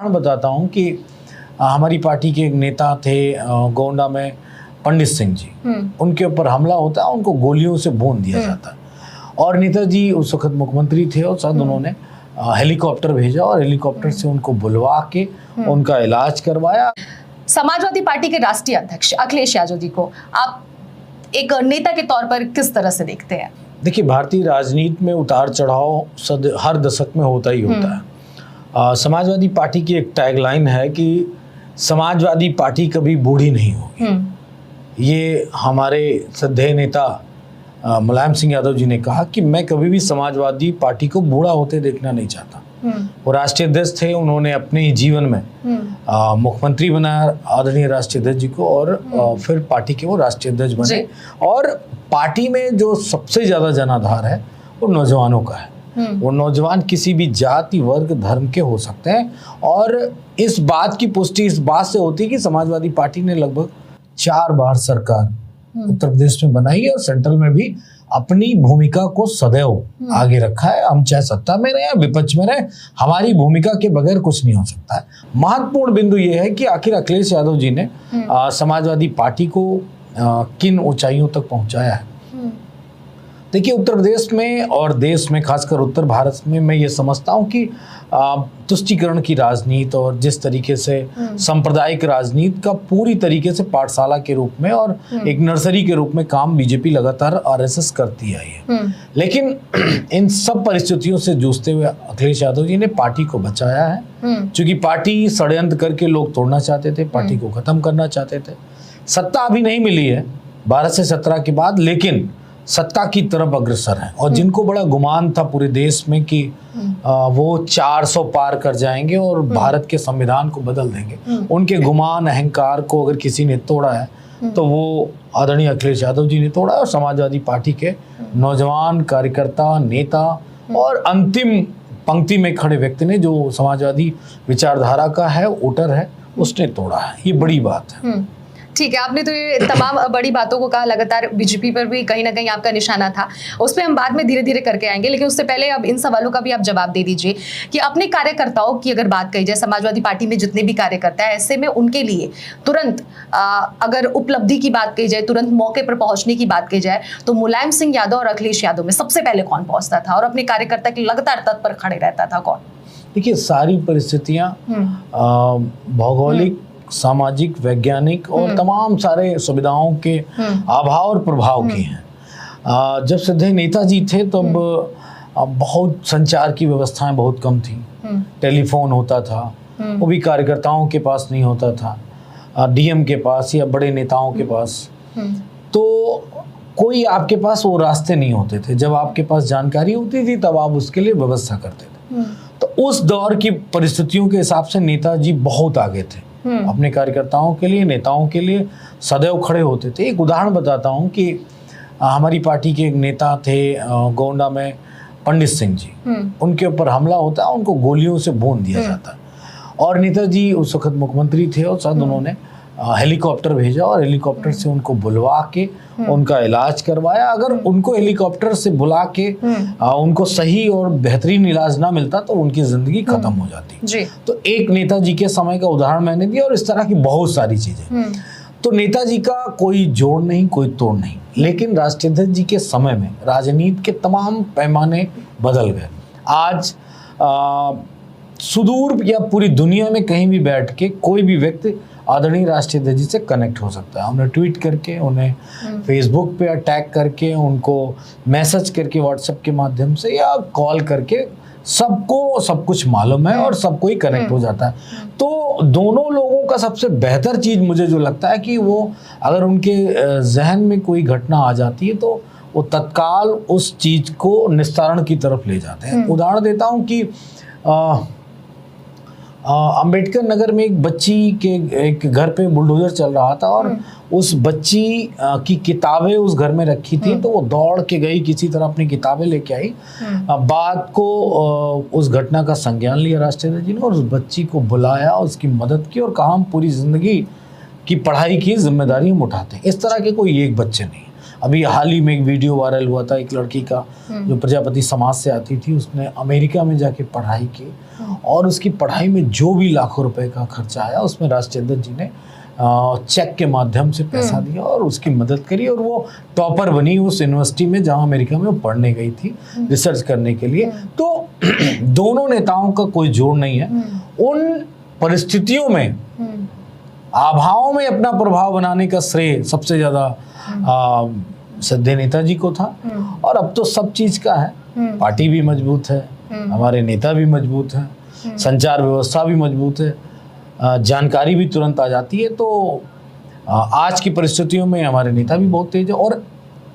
उदाहरण बताता हूँ कि हमारी पार्टी के एक नेता थे गोंडा में, पंडित सिंह जी। उनके ऊपर हमला होता है, उनको गोलियों से भून दिया जाता है और नेताजी उस वक्त मुख्यमंत्री थे और शायद उन्होंने हेलीकॉप्टर भेजा और हेलीकॉप्टर से उनको बुलवा के उनका इलाज करवाया। समाजवादी पार्टी के राष्ट्रीय अध्यक्ष अखिलेश यादव जी को आप एक नेता के तौर पर किस तरह से देखते हैं? देखिए, भारतीय राजनीति में उतार चढ़ाव हर दशक में होता ही होता है। समाजवादी पार्टी की एक टैगलाइन है कि समाजवादी पार्टी कभी बूढ़ी नहीं होगी। ये हमारे श्रद्धेय नेता मुलायम सिंह यादव जी ने कहा कि मैं कभी भी समाजवादी पार्टी को बूढ़ा होते देखना नहीं चाहता। वो राष्ट्रीय अध्यक्ष थे, उन्होंने अपने ही जीवन में मुख्यमंत्री बनाया आदरणीय राष्ट्रीय अध्यक्ष जी को और फिर पार्टी के वो राष्ट्रीय अध्यक्ष बने और पार्टी में जो सबसे ज्यादा जनाधार है वो नौजवानों का है। वो नौजवान किसी भी जाति, वर्ग, धर्म के हो सकते हैं और इस बात की पुष्टि इस बात से होती है कि समाजवादी पार्टी ने लगभग 4 बार सरकार उत्तर प्रदेश में बनाई है और सेंट्रल में भी अपनी भूमिका को सदैव आगे रखा है। हम चाहे सत्ता में रहे या विपक्ष में रहे, हमारी भूमिका के बगैर कुछ नहीं हो सकता है। महत्वपूर्ण बिंदु यह है कि आखिर अखिलेश यादव जी ने समाजवादी पार्टी को किन ऊंचाइयों तक पहुंचाया है। देखिए, उत्तर प्रदेश में और देश में, खासकर उत्तर भारत में, मैं ये समझता हूँ कि तुष्टीकरण की राजनीति और जिस तरीके से सांप्रदायिक राजनीति का पूरी तरीके से पाठशाला के रूप में और एक नर्सरी के रूप में काम बीजेपी लगातार आरएसएस करती आई है। लेकिन इन सब परिस्थितियों से जूझते हुए अखिलेश यादव जी ने पार्टी को बचाया है, क्योंकि पार्टी षड्यंत्र करके लोग तोड़ना चाहते थे, पार्टी को खत्म करना चाहते थे। सत्ता अभी नहीं मिली है 12 से 17 के बाद, लेकिन सत्ता की तरफ अग्रसर है और जिनको बड़ा गुमान था पूरे देश में कि वो 400 पार कर जाएंगे और भारत के संविधान को बदल देंगे, उनके गुमान, अहंकार को अगर किसी ने तोड़ा है तो वो आदरणीय अखिलेश यादव जी ने तोड़ा और समाजवादी पार्टी के नौजवान कार्यकर्ता, नेता और अंतिम पंक्ति में खड़े व्यक्ति ने, जो समाजवादी विचारधारा का है, वोटर है, उसने तोड़ा है। ये बड़ी बात है। ठीक है, आपने तो ये तमाम बड़ी बातों को कहा, लगातार बीजेपी पर भी कहीं ना कहीं आपका निशाना था, उस पर हम बाद में धीरे धीरे करके आएंगे, लेकिन उससे पहले अब इन सवालों का भी आप जवाब दे दीजिए कि अपने कार्यकर्ताओं की अगर बात कही जाए, समाजवादी पार्टी में जितने भी कार्यकर्ता है, ऐसे में उनके लिए तुरंत अगर उपलब्धि की बात कही जाए, तुरंत मौके पर पहुंचने की बात कही जाए, तो मुलायम सिंह यादव और अखिलेश यादव में सबसे पहले कौन पहुंचता था और अपने कार्यकर्ता के लगातार तत्पर खड़े रहता था? कौन? देखिए, सारी परिस्थितियां भौगोलिक, सामाजिक, वैज्ञानिक और तमाम सारे सुविधाओं के अभाव और प्रभाव की हैं। जब श्रद्धेय नेताजी थे तब बहुत संचार की व्यवस्थाएं बहुत कम थी। टेलीफोन होता था, वो भी कार्यकर्ताओं के पास नहीं होता था, डीएम के पास या बड़े नेताओं के पास। तो कोई आपके पास वो रास्ते नहीं होते थे। जब आपके पास जानकारी होती थी तब आप उसके लिए व्यवस्था करते थे। तो उस दौर की परिस्थितियों के हिसाब से नेताजी बहुत आगे थे, अपने कार्यकर्ताओं के लिए, नेताओं के लिए सदैव खड़े होते थे। एक उदाहरण बताता हूँ कि हमारी पार्टी के एक नेता थे गोंडा में, पंडित सिंह जी। उनके ऊपर हमला होता है, उनको गोलियों से भून दिया जाता है और नेताजी उस वक्त मुख्यमंत्री थे और शायद उन्होंने हेलीकॉप्टर भेजा और हेलीकॉप्टर से उनको बुलवा के उनका इलाज करवाया। अगर उनको हेलीकॉप्टर से बुला के उनको सही और बेहतरीन इलाज ना मिलता तो उनकी जिंदगी खत्म हो जाती। तो एक नेताजी के समय का उदाहरण मैंने दिया और इस तरह की बहुत सारी चीजें। तो नेताजी का कोई जोड़ नहीं, कोई तोड़ नहीं, लेकिन राष्ट्रीय अध्यक्ष जी के समय में राजनीति के तमाम पैमाने बदल गए। आज सुदूर या पूरी दुनिया में कहीं भी बैठ के कोई भी व्यक्ति आदरणीय राष्ट्रीय अध्यक्ष जी से कनेक्ट हो सकता है। उन्हें ट्वीट करके, उन्हें फेसबुक पे अटैक करके, उनको मैसेज करके व्हाट्सएप के माध्यम से या कॉल करके, सबको सब कुछ मालूम है और सबको ही कनेक्ट हो जाता है। तो दोनों लोगों का सबसे बेहतर चीज़ मुझे जो लगता है कि वो अगर उनके जहन में कोई घटना आ जाती है तो वो तत्काल उस चीज़ को निस्तारण की तरफ ले जाते हैं। उदाहरण देता हूँ कि अंबेडकर नगर में एक बच्ची के एक घर पे बुलडोजर चल रहा था और उस बच्ची की किताबें उस घर में रखी थी, तो वो दौड़ के गई, किसी तरह अपनी किताबें लेके आई। बात को उस घटना का संज्ञान लिया राष्ट्रीय अध्यक्ष जी ने और उस बच्ची को बुलाया, उसकी मदद की और कहा हम पूरी जिंदगी की पढ़ाई की जिम्मेदारी हम उठाते हैं। इस तरह के कोई एक बच्चे नहीं, अभी हाल ही में एक वीडियो वायरल हुआ था एक लड़की का जो प्रजापति समाज से आती थी, उसने अमेरिका में जाके पढ़ाई की और उसकी पढ़ाई में जो भी लाखों रुपए का खर्चा आया उसमें राजचंद्र जी ने चेक के माध्यम से पैसा दिया और उसकी मदद करी और वो टॉपर बनी उस यूनिवर्सिटी में जहां अमेरिका में वो पढ़ने गई थी रिसर्च करने के लिए। तो दोनों नेताओं का कोई जोड़ नहीं है। उन परिस्थितियों में आभाओं में अपना प्रभाव बनाने का श्रेय सबसे ज्यादा सद्य नेताजी को था। और अब तो सब चीज का है, पार्टी भी मजबूत है, हमारे नेता भी मजबूत है, संचार व्यवस्था भी मजबूत है, जानकारी भी तुरंत आ जाती है। तो आज की परिस्थितियों में हमारे नेता भी बहुत तेज है। और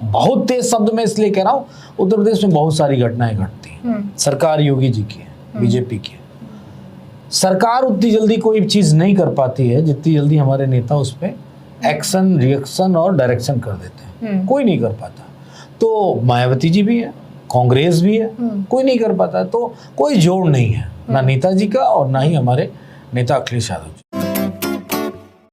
बहुत तेज शब्द में इसलिए कह रहा हूँ, उत्तर प्रदेश में बहुत सारी घटनाएं घटती हैं। सरकार योगी जी की है, बीजेपी की है। सरकार उतनी जल्दी कोई चीज नहीं कर पाती है जितनी जल्दी हमारे नेता उस पर एक्शन, रिएक्शन और डायरेक्शन कर देते हैं। कोई नहीं कर पाता। तो मायावती जी भी है, कांग्रेस भी है, कोई नहीं कर पाता। तो कोई जोड़ नहीं है, ना नेताजी का और ना ही हमारे नेता अखिलेश यादव जी।